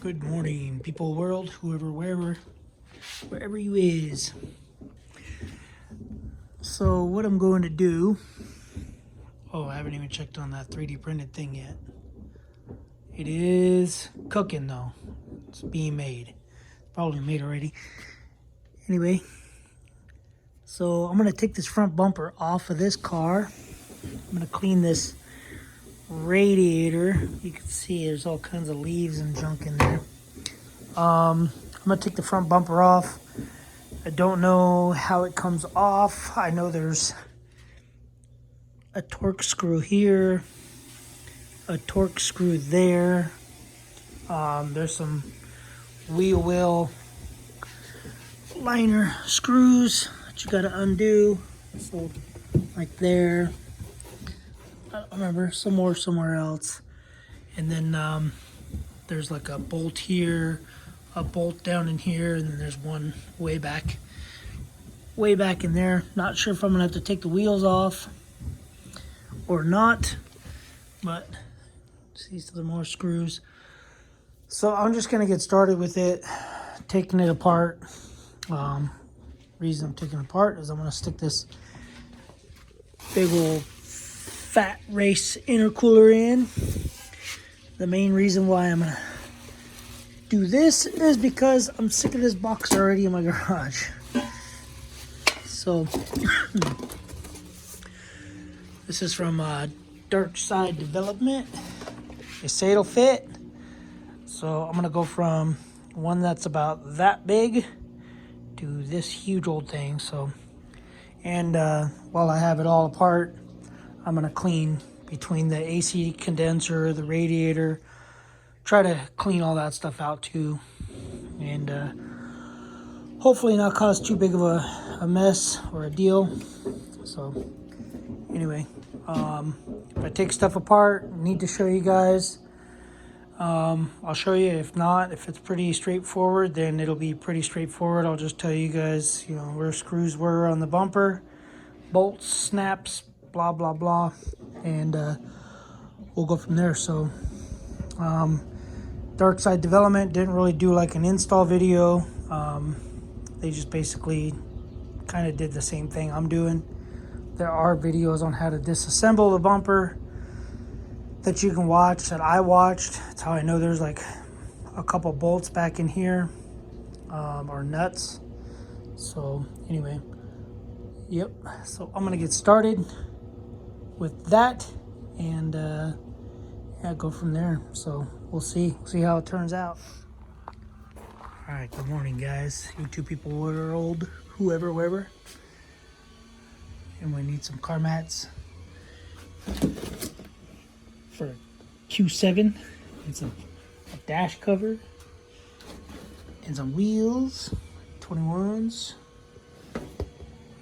Good morning, people world, whoever, wherever you is. So what I'm going to do, I haven't even checked on that 3D printed thing yet. It is cooking though. It's being made. Probably made already. Anyway, so I'm going to take this front bumper off of this car. I'm going to clean this radiator. You can see there's all kinds of leaves and junk in there. I'm going to take the front bumper off. I don't know how it comes off. I know there's a torque screw here, a torque screw there. There's some wheel well liner screws that you got to undo. So like there. I don't remember, some more somewhere else. And then there's like a bolt here, a bolt down in here, and then there's one way back in there. Not sure if I'm gonna have to take the wheels off or not, but see some more screws. So I'm just gonna get started with it, taking it apart. Reason I'm taking it apart is I'm gonna stick this big old fat race intercooler in. The main reason why I'm gonna do this is because I'm sick of this box already in my garage. So this is from Darkside Development. They say it'll fit. So I'm gonna go from one that's about that big to this huge old thing. So, and while I have it all apart, I'm gonna clean between the AC condenser, the radiator, try to clean all that stuff out too, and hopefully not cause too big of a mess or a deal. So anyway, if I take stuff apart, need to show you guys. I'll show you. If not, if it's pretty straightforward, then it'll be pretty straightforward. I'll just tell you guys, where screws were on the bumper, bolts, snaps, blah blah blah, and we'll go from there. So Darkside Development didn't really do like an install video. They just basically kind of did the same thing I'm doing. There are videos on how to disassemble the bumper that you can watch, that I watched. That's how I know there's like a couple bolts back in here, or nuts. So anyway, yep. So I'm gonna get started with that, and yeah, go from there. So we'll see how it turns out. All right, good morning, guys. You two people world, whoever, wherever. And we need some car mats for Q7, and a dash cover, and some wheels, 21s,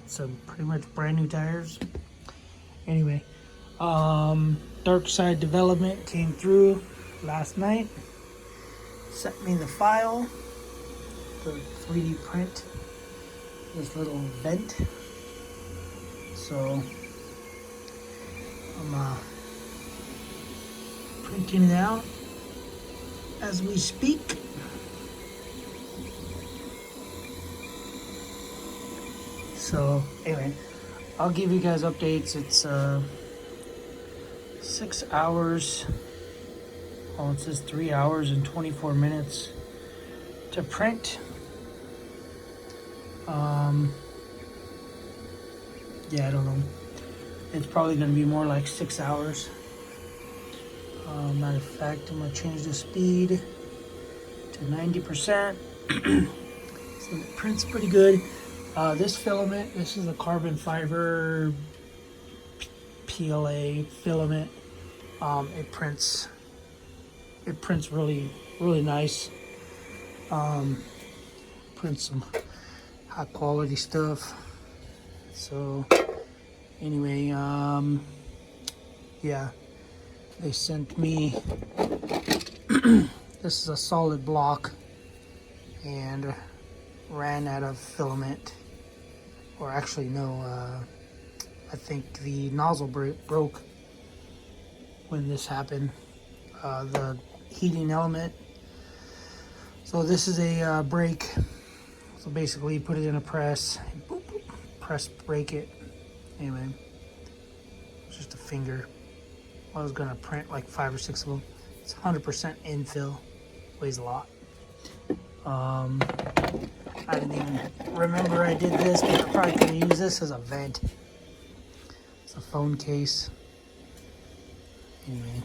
some pretty much brand new tires. Anyway, Darkside Development came through last night, sent me the file to 3D print this little vent. So I'm printing it out as we speak. So anyway, I'll give you guys updates. It's 6 hours. Oh, it says 3 hours and 24 minutes to print. Yeah, I don't know. It's probably going to be more like 6 hours. Matter of fact, I'm going to change the speed to 90%. So it prints pretty good. This filament, this is a carbon fiber PLA filament. It prints really, really nice. Prints some high quality stuff. So anyway, yeah, they sent me this is a solid block, and ran out of filament. Or actually no, I think the nozzle broke when this happened. The heating element So this is a brake. So basically, you put it in a press, boop, boop, press, break it. Anyway, it's just a finger. I was gonna print like 5 or 6 of them. It's 100% infill, weighs a lot. I didn't even remember I did this, but I probably could have used this as a vent. It's a phone case. Anyway,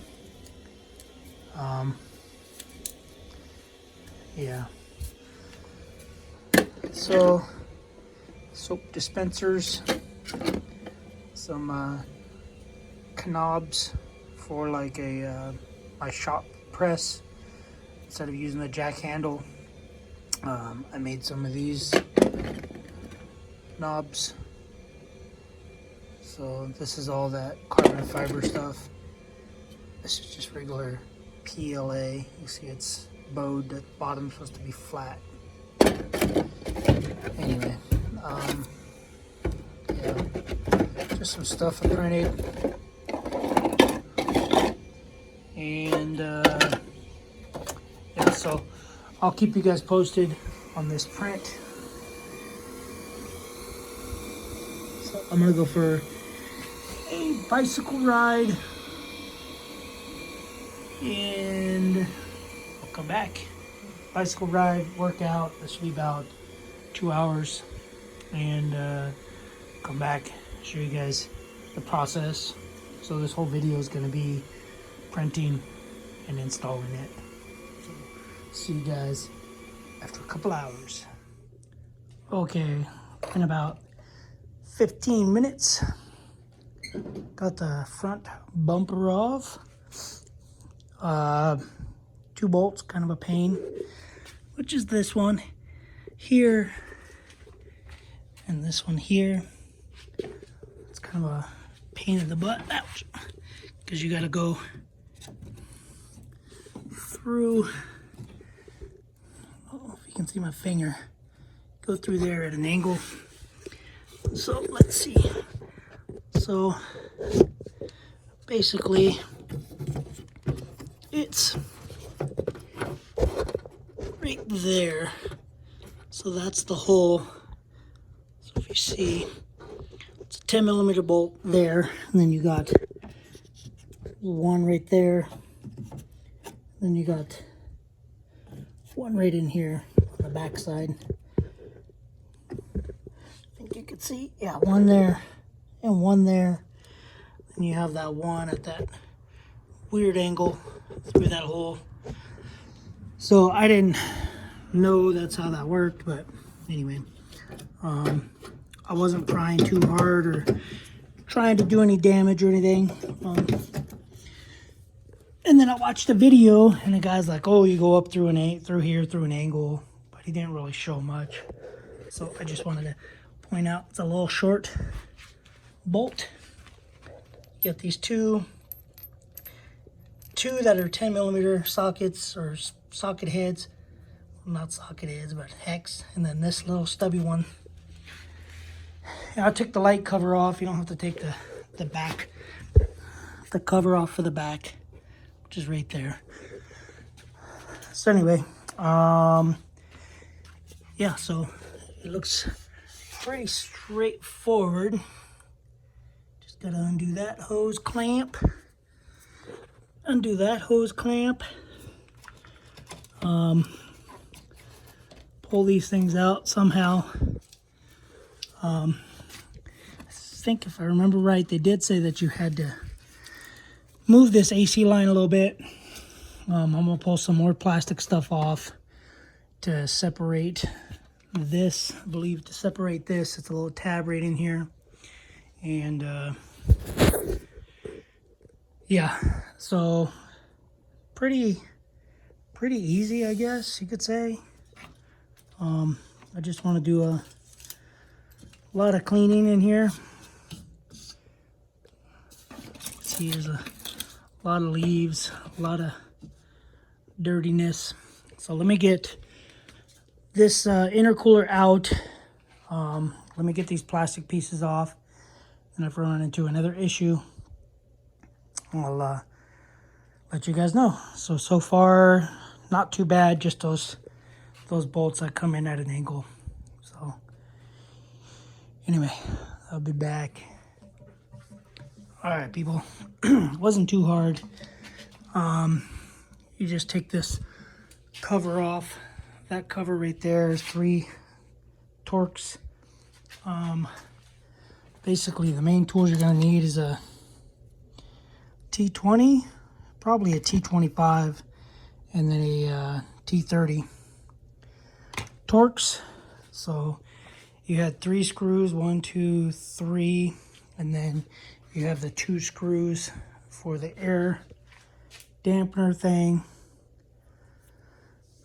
yeah. So, soap dispensers, some knobs for like a my shop press. Instead of using the jack handle, I made some of these knobs. So this is all that carbon fiber stuff. This is just regular PLA. You see it's bowed. The bottom's supposed to be flat. Anyway, yeah, just some stuff I printed. And yeah, so I'll keep you guys posted on this print. So I'm gonna go for a bicycle ride and I'll come back. Bicycle ride, workout. This should be about 2 hours, and come back, show you guys the process. So this whole video is gonna be printing and installing it. So see you guys after a couple hours. Okay, in about 15 minutes, got the front bumper off. 2 bolts, kind of a pain, which is this one here and this one here. It's kind of a pain in the butt, ouch, because you got to go through, oh, if you can see my finger, go through there at an angle. So let's see. So basically it's right there. So that's the hole. So if you see, it's a 10mm bolt there, and then you got one right there. Then you got one right in here on the back side. I think you can see, yeah, one there and one there. And you have that one at that weird angle through that hole. So I didn't know that's how that worked, but anyway, I wasn't prying too hard or trying to do any damage or anything. And then I watched a video, and the guy's like, "Oh, you go up through an angle," but he didn't really show much. So I just wanted to point out it's a little short bolt. You got these two that are 10mm sockets or socket heads, not socket heads, but hex, and then this little stubby one. And I took the light cover off. You don't have to take the cover off for the back, which is right there. So anyway, yeah, so it looks pretty straightforward. Just gotta undo that hose clamp. Pull these things out somehow. I think if I remember right, they did say that you had to move this AC line a little bit. I'm gonna pull some more plastic stuff off to separate this. I believe to separate this, it's a little tab right in here. And yeah, so pretty easy, I guess you could say. I just want to do a lot of cleaning in here. See, there's a lot of leaves, a lot of dirtiness. So let me get this intercooler out. Let me get these plastic pieces off. And if I run into another issue, I'll let you guys know. So far, not too bad, just those those bolts that come in at an angle. So anyway, I'll be back. All right, people. It wasn't too hard. You just take this cover off. That cover right there is 3 Torx. Basically, the main tools you're going to need is a T20, probably a T25, and then a T30 Torx. So you had 3 screws, 1, 2, 3, and then you have the 2 screws for the air dampener thing.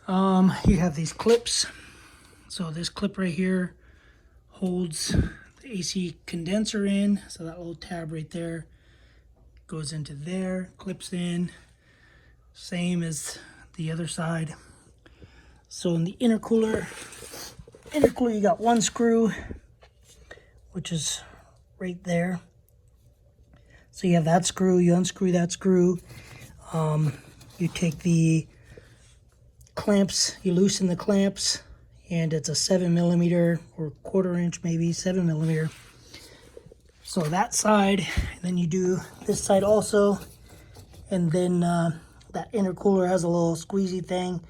You have these clips. So this clip right here holds the AC condenser in. So that little tab right there goes into there, clips in. Same as the other side. So in the intercooler you got 1 screw, which is right there. So you have that screw, you unscrew that screw. You take the clamps, you loosen the clamps, and it's a 7mm or 1/4 inch, maybe 7mm. So that side, and then you do this side also, and then that intercooler has a little squeezy thing.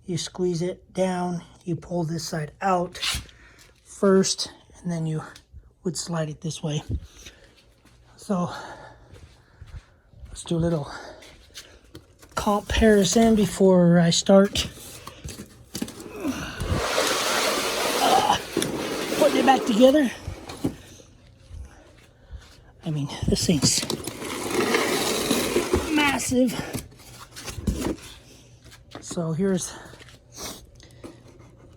You squeeze it down, you pull this side out first, and then you would slide it this way. So let's do a little comparison before I start putting it back together. I mean, this thing's massive. So here's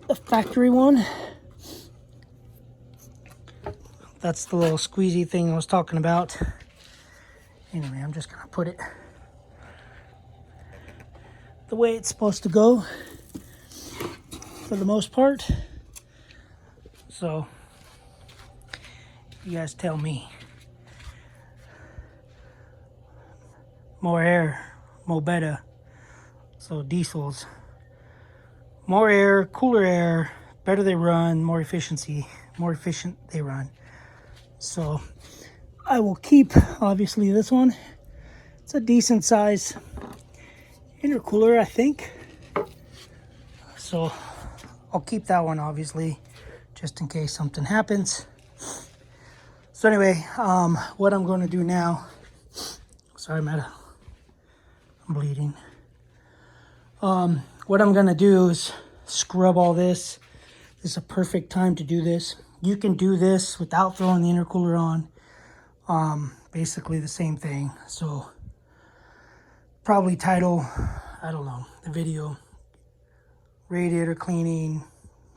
the factory one. That's the little squeezy thing I was talking about. Anyway, I'm just gonna put it the way it's supposed to go for the most part. So you guys tell me. More air, more better. So diesels, more air, cooler air, better they run, more efficiency, more efficient they run. So I will keep, obviously, this one. It's a decent size intercooler, I think. So I'll keep that one, obviously, just in case something happens. So anyway, what I'm going to do now, sorry, I'm bleeding. What I'm going to do is scrub all this. This is a perfect time to do this. You can do this without throwing the intercooler on. Basically the same thing. So probably title, I don't know, the video, radiator cleaning,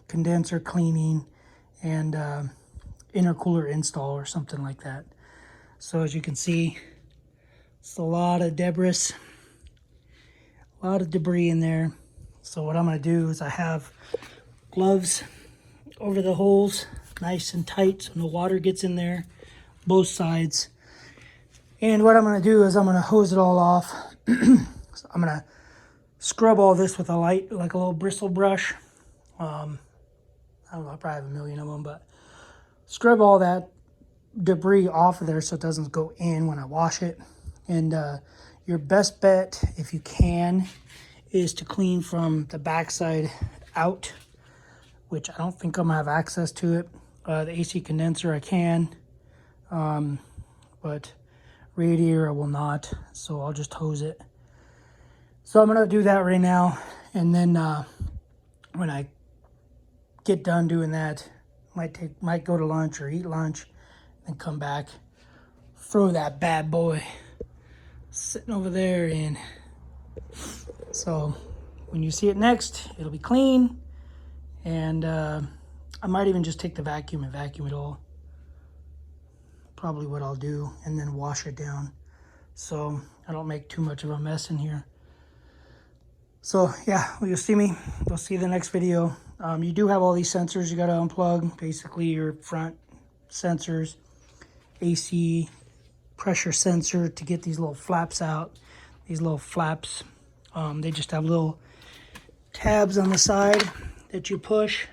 condenser cleaning, and intercooler install or something like that. So as you can see, it's a lot of debris, a lot of debris in there. So what I'm going to do is I have gloves over the holes, nice and tight, so no water gets in there, both sides. And what I'm going to do is I'm going to hose it all off. So I'm going to scrub all this with a light, like a little bristle brush. I don't know, I probably have a million of them, but scrub all that debris off of there so it doesn't go in when I wash it. And your best bet, if you can, is to clean from the backside out, which I don't think I'm gonna have access to it. The AC condenser I can, but radiator I will not, so I'll just hose it. So I'm gonna do that right now, and then when I get done doing that, might go to lunch or eat lunch, and come back, throw that bad boy sitting over there in. So when you see it next, it'll be clean, and I might even just take the vacuum and vacuum it all. Probably what I'll do, and then wash it down so I don't make too much of a mess in here. So yeah, well, you'll see me. You'll see the next video. You do have all these sensors you got to unplug. Basically your front sensors, AC, pressure sensor to get these little flaps out. These little flaps, they just have little tabs on the side that you push.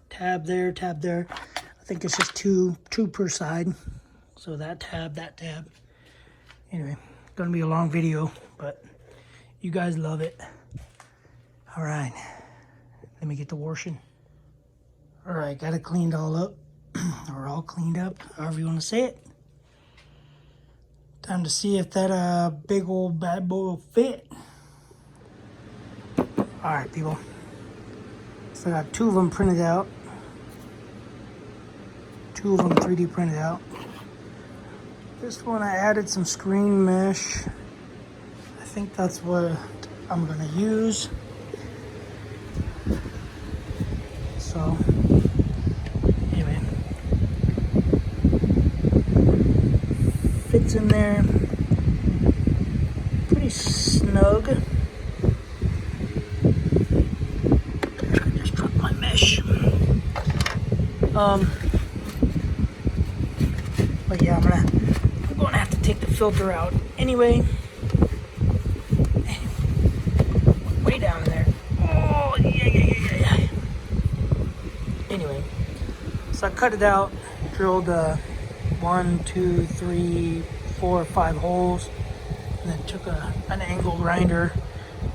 Tab there, tab there. I think it's just two per side. So that tab. Anyway, gonna be a long video, but you guys love it. All right, let me get the washing. All right, got it cleaned all up, or all cleaned up, however you want to say it. Time to see if that big old bad boy will fit. All right, people. So I got 2 of them printed out. 2 of them 3D printed out. This one I added some screen mesh. I think that's what I'm gonna use. So anyway, fits in there pretty snug. I just dropped my mesh. But yeah, I'm gonna have to take the filter out anyway. Way down there. Oh yeah. Anyway, so I cut it out, drilled 1, 2, 3, 4, 5 holes, and then took an angle grinder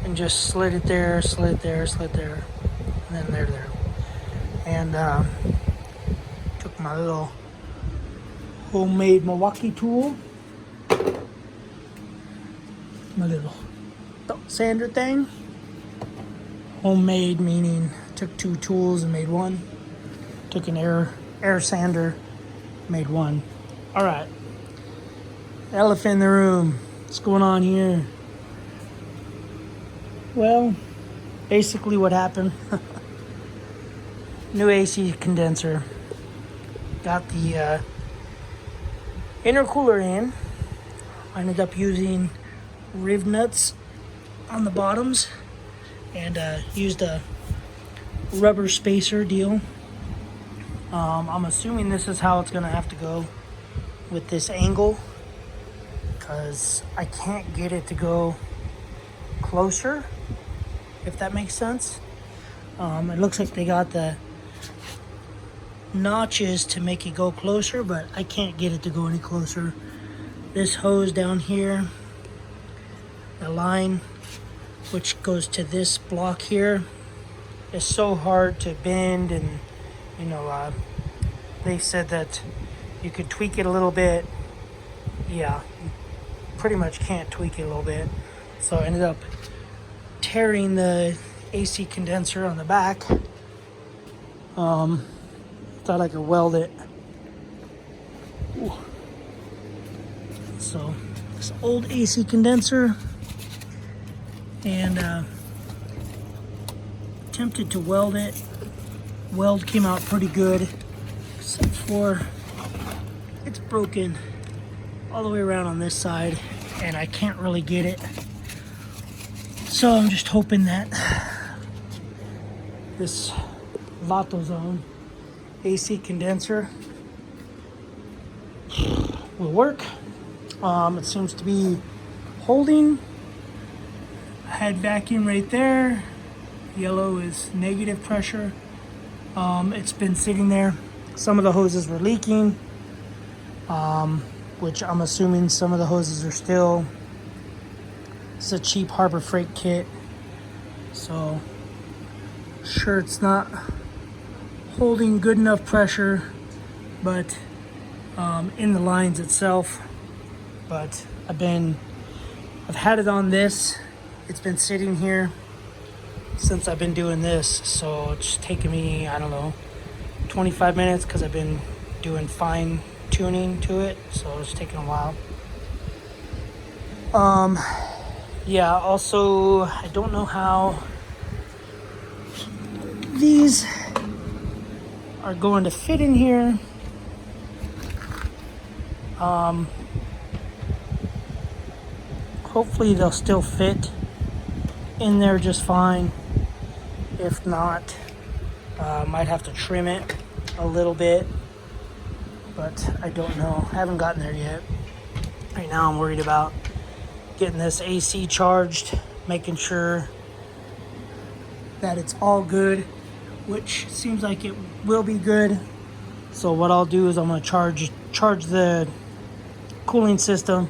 and just slid it there, and then there. And took my little homemade Milwaukee tool, my little sander thing. Homemade meaning took 2 tools and made one. Took an air sander, made one. All right, elephant in the room. What's going on here? Well, basically what happened. New AC condenser. Got the intercooler in. I ended up using riv nuts on the bottoms and used a rubber spacer deal. I'm assuming this is how it's gonna have to go with this angle, because I can't get it to go closer, if that makes sense. It looks like they got the notches to make it go closer, but I can't get it to go any closer. This hose down here, the line which goes to this block here, is so hard to bend, and you know, they said that you could tweak it a little bit. Yeah, you pretty much can't tweak it a little bit. So I ended up tearing the AC condenser on the back. Thought I could weld it. Ooh. So this old AC condenser, and attempted to weld it. Weld came out pretty good, except for it's broken all the way around on this side, and I can't really get it. So I'm just hoping that this Vato Zone AC condenser will work. It seems to be holding. I had vacuum right there. Yellow is negative pressure. It's been sitting there. Some of the hoses were leaking, which I'm assuming some of the hoses are still. It's a cheap Harbor Freight kit, so sure it's not holding good enough pressure, but in the lines itself. But I've had it on this. It's been sitting here since I've been doing this, so it's taken me, I don't know, 25 minutes, because I've been doing fine tuning to it, so it's taking a while. Yeah, also, I don't know how these are going to fit in here. Hopefully they'll still fit in there just fine. If not, might have to trim it a little bit, but I don't know. I haven't gotten there yet. Right now I'm worried about getting this AC charged, making sure that it's all good which seems like it will be good. So what I'll do is I'm gonna charge the cooling system.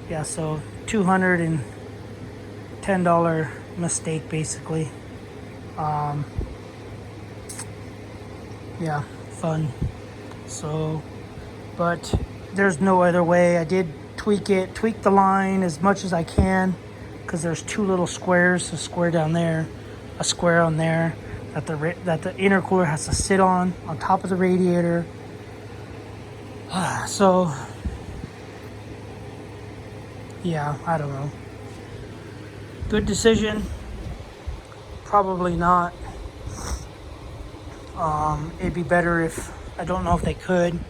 Yeah, so $210 mistake basically. Yeah, fun. So, but there's no other way. I did tweak the line as much as I can, because there's two little squares, a square down there, a square on there, that the intercooler has to sit on top of the radiator. So, yeah, I don't know. Good decision? Probably not. It'd be better if, I don't know if they could,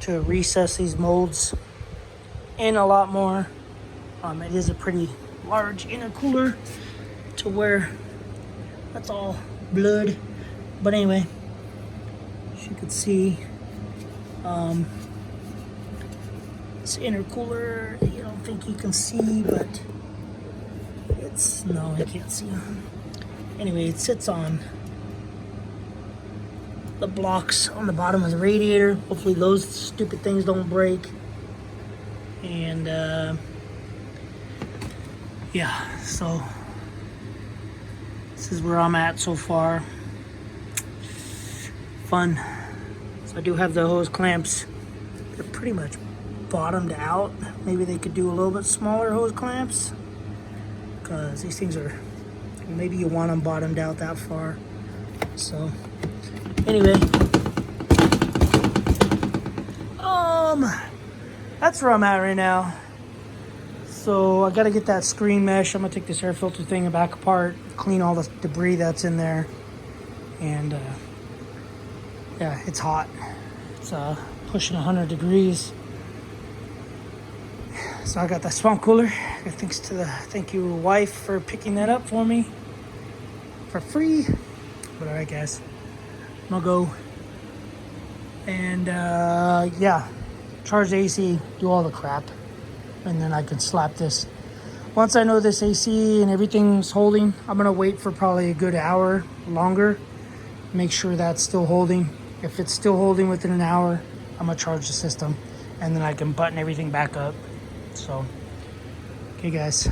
to recess these molds in a lot more. It is a pretty large intercooler to where that's all blood. But anyway, as you can see, this intercooler, you don't think you can see, but no, I can't see. Anyway, it sits on the blocks on the bottom of the radiator. Hopefully those stupid things don't break. And yeah, so this is where I'm at so far. Fun. So I do have the hose clamps. They're pretty much bottomed out. Maybe they could do a little bit smaller hose clamps, because these things are, maybe you want them bottomed out that far. So anyway, that's where I'm at right now. So I gotta get that screen mesh. I'm gonna take this air filter thing back apart, clean all the debris that's in there. And yeah, it's hot. It's pushing 100 degrees. So I got that swamp cooler. Thank you wife for picking that up for me for free. But alright guys, I'm gonna go and yeah, charge the AC, do all the crap, and then I can slap this. Once I know this AC and everything's holding, I'm gonna wait for probably a good hour longer, make sure that's still holding. If it's still holding within an hour, I'm gonna charge the system, and then I can button everything back up. So okay guys,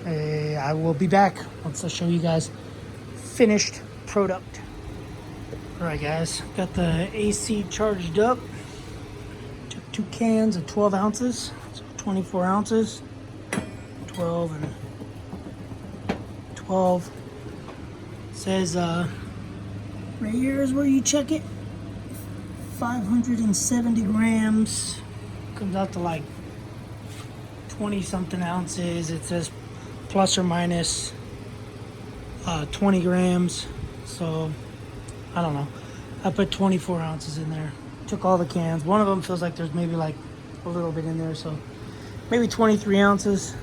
I will be back once I show you guys finished product. Alright guys, got the AC charged up. Took 2 cans of 12 ounces, so 24 ounces, 12 and 12. Says right here is where you check it. 570 grams, comes out to like 20 something ounces. It says plus or minus 20 grams. So I don't know. I put 24 ounces in there. Took all the cans. One of them feels like there's maybe like a little bit in there, so maybe 23 ounces.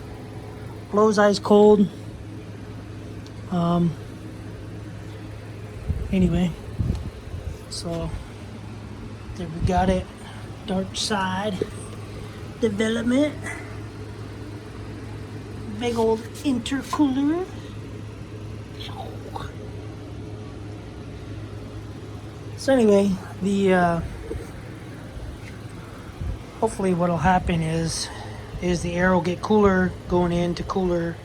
Blows ice cold. Anyway, so there we got it. Darkside development. Big old intercooler. So anyway, the hopefully what'll happen is the air will get cooler going into cooler,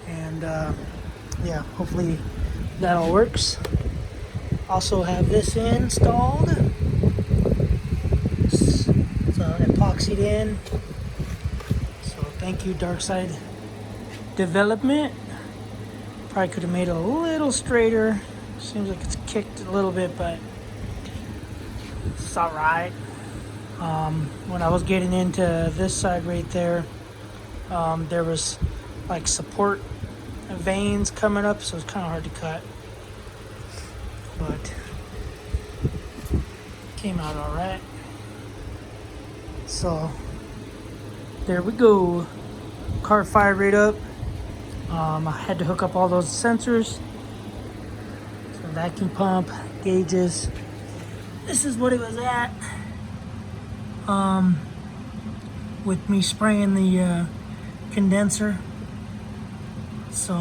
and yeah, hopefully that all works. Also have this installed. It's epoxied in. So thank you, Darkside Development. Probably could have made it a little straighter. Seems like it's kicked a little bit, but it's all right. When I was getting into this side right there, there was like support veins coming up, so it's kind of hard to cut. But came out all right. So there we go. Car fired right up. I had to hook up all those sensors. Vacuum pump, gauges. This is what it was at. With me spraying the condenser. So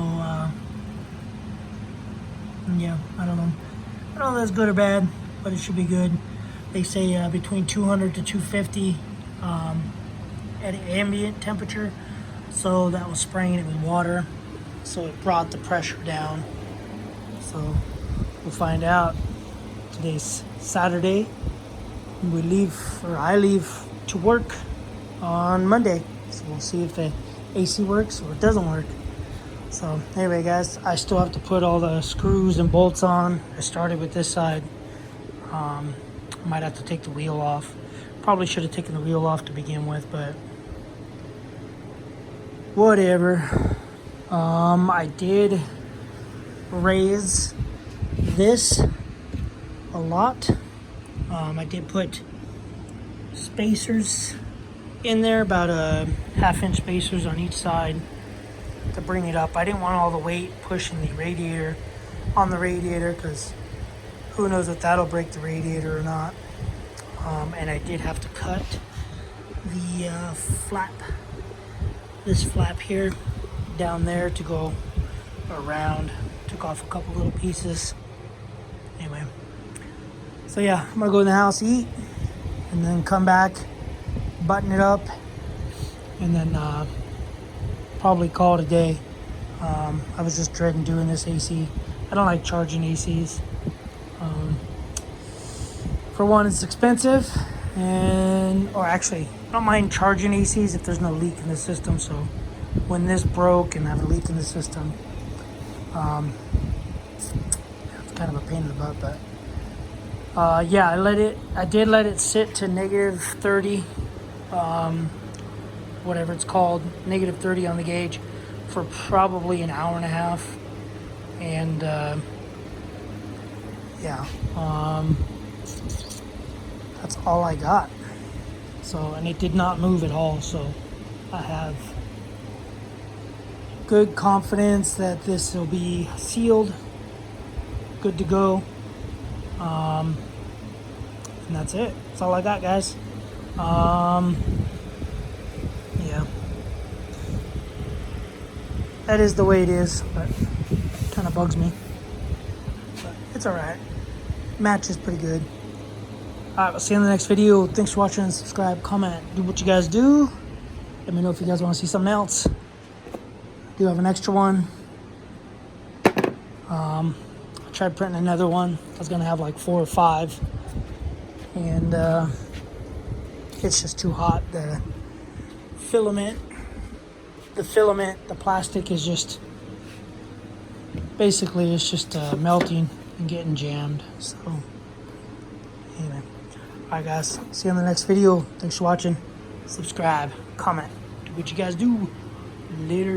yeah, I don't know. I don't know if that's good or bad, but it should be good. They say between 200 to 250 at ambient temperature. So that was spraying it with water. So it brought the pressure down. So we'll find out. Today's Saturday. We leave, or I leave to work on Monday. So we'll see if the AC works or it doesn't work. So anyway, guys, I still have to put all the screws and bolts on. I started with this side. Might have to take the wheel off. Probably should have taken the wheel off to begin with, but whatever. I did raise this a lot. I did put spacers in there, about a half-inch spacers on each side to bring it up. I didn't want all the weight pushing the radiator on the radiator, because who knows if that'll break the radiator or not. And I did have to cut the flap, this flap here down there to go around. Took off a couple little pieces. Anyway, so yeah, I'm gonna go in the house, eat, and then come back, button it up, and then probably call it a day. I was just dreading doing this AC. I don't like charging ACs. For one, it's expensive, or actually, I don't mind charging ACs if there's no leak in the system. So when this broke and I have a leak in the system, it's kind of a pain in the butt, but yeah, I did let it sit to negative 30, whatever it's called, negative 30 on the gauge, for probably an hour and a half. And yeah, that's all I got. So, and it did not move at all. So I have good confidence that this will be sealed, good to go. And that's it. That's all I got, guys. Yeah, that is the way it is, but it kind of bugs me. But it's all right. Match is pretty good. All right, we'll see you in the next video. Thanks for watching. Subscribe, comment, do what you guys do. Let me know if you guys want to see something else. I do have an extra one. I tried printing another one. I was gonna have like 4 or 5, and it's just too hot. The plastic is just basically, it's just melting and getting jammed. So anyway, all right, guys, see you in the next video. Thanks for watching. Subscribe, comment, do what you guys do. Later.